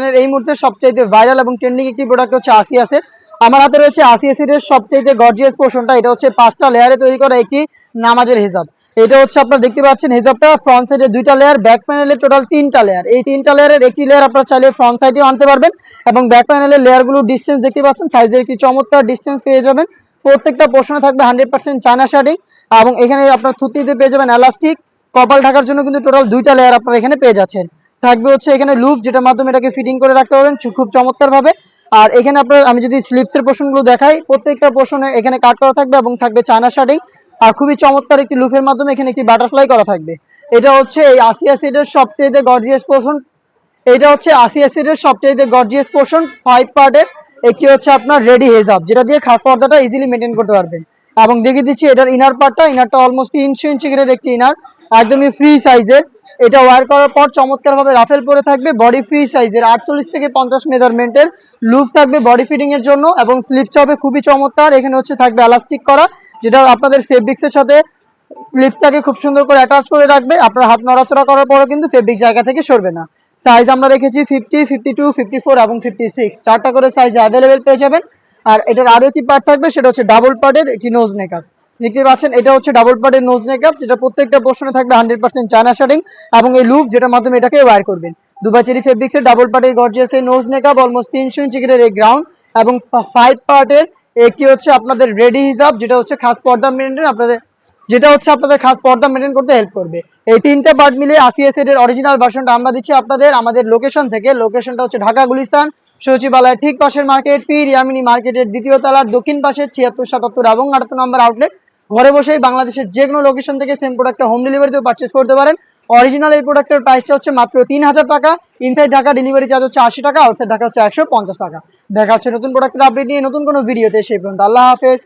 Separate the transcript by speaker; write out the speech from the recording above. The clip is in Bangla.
Speaker 1: কটনের এই মুহূর্তে সবচাইতে ভাইরাল এবং ট্রেন্ডিং একটি প্রোডাক্ট হচ্ছে আসিয়াসের। আমার হাতে রয়েছে আসিয়াসের সবচাইতে গর্জিয়াস পোর্শনটা। এটা হচ্ছে 5টা লেয়ারে তৈরি করা একটি নামাজের হিজাব। এটা হচ্ছে আপনারা দেখতে পাচ্ছেন হিজাবটা ফ্রন্ট সাইডে 2টা লেয়ার, ব্যাক প্যানেলে টোটাল 3টা লেয়ার। এই 3টা লেয়ারের একটি লেয়ার আপনারা চাইলে ফ্রন্ট সাইডেও আনতে পারবেন এবং ব্যাক প্যানেলের লেয়ারগুলো ডিসটেন্স দেখতে পাচ্ছেন, সাইজের একটি চমৎকার ডিসটেন্স পেয়ে যাবেন। প্রত্যেকটা পোর্শনে থাকবে 100% চায়না শাড়ি এবং এখানে আপনার থুতনিতে পেয়ে যাবেন এলাস্টিক। কপাল ঢাকার জন্য কিন্তু টোটাল 2টা লেয়ার আপনারা এখানে পেয়ে যাচ্ছেন। থাকবে হচ্ছে এখানে লুপ, যেটার মাধ্যমে এটাকে ফিটিং করে রাখতে পারবেন খুব চমৎকার ভাবে। আর এখানে আপনার আমি যদি স্লিপসের পোর্শনগুলো দেখাই, প্রত্যেকটা পোর্শনে এখানে কাট করা থাকবে এবং থাকবে চায়না শাড়ি। আর খুবই চমৎকার একটি লুপের মাধ্যমে এখানে একটি বাটারফ্লাই করা থাকবে। এটা হচ্ছে এই আসিয়া সেটের সবচেয়ে গর্জিয়াস পোর্শন। এটা হচ্ছে আসিয়া সেটের সবচেয়ে গর্জিয়াস পোর্শন 5 পার্টের একটি হচ্ছে আপনার রেডি হেজাব, যেটা দিয়ে খাস পর্দাটা ইজিলি মেনটেন করতে পারবেন। এবং দেখিয়ে দিচ্ছি এটার ইনার পার্টটা। ইনারটা অলমোস্ট 300 ইঞ্চি গ্রেড একটি ইনার, একদমই ফ্রি সাইজের। এটা ওয়্যার করার পর চমৎকার ভাবে রাফেল পরে থাকবে। বডি ফ্রি সাইজের 48 থেকে 50 মেজারমেন্টের লুপ থাকবে বডি ফিটিং এর জন্য এবং স্লিপস হবে খুবই চমৎকার। এখানে হচ্ছে থাকবে এলাস্টিক করা, যেটা আপনাদের ফেব্রিক্সের সাথে স্লিপসটাকে খুব সুন্দর করে অ্যাটাচ করে রাখবে। আপনার হাত নড়াচড়া করার পরও কিন্তু ফেব্রিক জায়গা থেকে সরবে না। সাইজ আমরা রেখেছি 50, 52, 54 এবং 56, 4টা করে সাইজ অ্যাভেলেবেল পেয়ে যাবেন। আর এটার আরো একটি পার্ট থাকবে, সেটা হচ্ছে ডাবল পার্টের একটি নোজ নেকআপ। দেখতে পাচ্ছেন এটা হচ্ছে ডাবল পার্টের নোজ নেকআপ, যেটা প্রত্যেকটা পোর্শনে থাকবে 100% চায়না শাড়িং এবং এই লুপ, যেটার মাধ্যমে এটাকে ওয়্যার করবেন। দুবাই চেরি ফেব্রিক্সের ডাবল পার্টের গর্জিয়াস এই নোজ নেকআপ, অলমোস্ট 300 ইঞ্চি গ্রেড এই গ্রাউন্ড এবং 5 পার্টের একটি হচ্ছে আপনাদের রেডি হিজাব, যেটা হচ্ছে খাস পর্দা মেনটেন আপনাদের খাস পর্দা মেনটেন করতে হেল্প করবে। এই 3টা পার্ট মিলিয়ে আসিয়া সেটের অরিজিনাল ভার্সনটা আমরা দিচ্ছি আপনাদের আমাদের লোকেশন থেকে। লোকেশনটা হচ্ছে ঢাকা গুলিস্তান সচিবালয়ের ঠিক পাশের মার্কেট, পীর ইয়ামিনী মার্কেটের দ্বিতীয় তলার দক্ষিণ পাশে 76, 77 এবং 78 নম্বর আউটলেট। ঘরে বসেই বাংলাদেশের যে কোনো লোকেশন থেকে সেম প্রোডাক্টটা হোম ডেলিভারিতেও পারচেস করতে পারেন। অরিজিনাল এই প্রোডাক্টের প্রাইসটা হচ্ছে মাত্র 3000 টাকা। ইনসাইড ঢাকা ডেলিভারি চার্জ হচ্ছে 80 টাকা, আউটসাইড ঢাকা হচ্ছে 150 টাকা। দেখা হচ্ছে নতুন প্রোডাক্টের আপডেট নিয়ে নতুন কোনো ভিডিওতে। সেই পর্যন্ত আল্লাহ হাফেজ।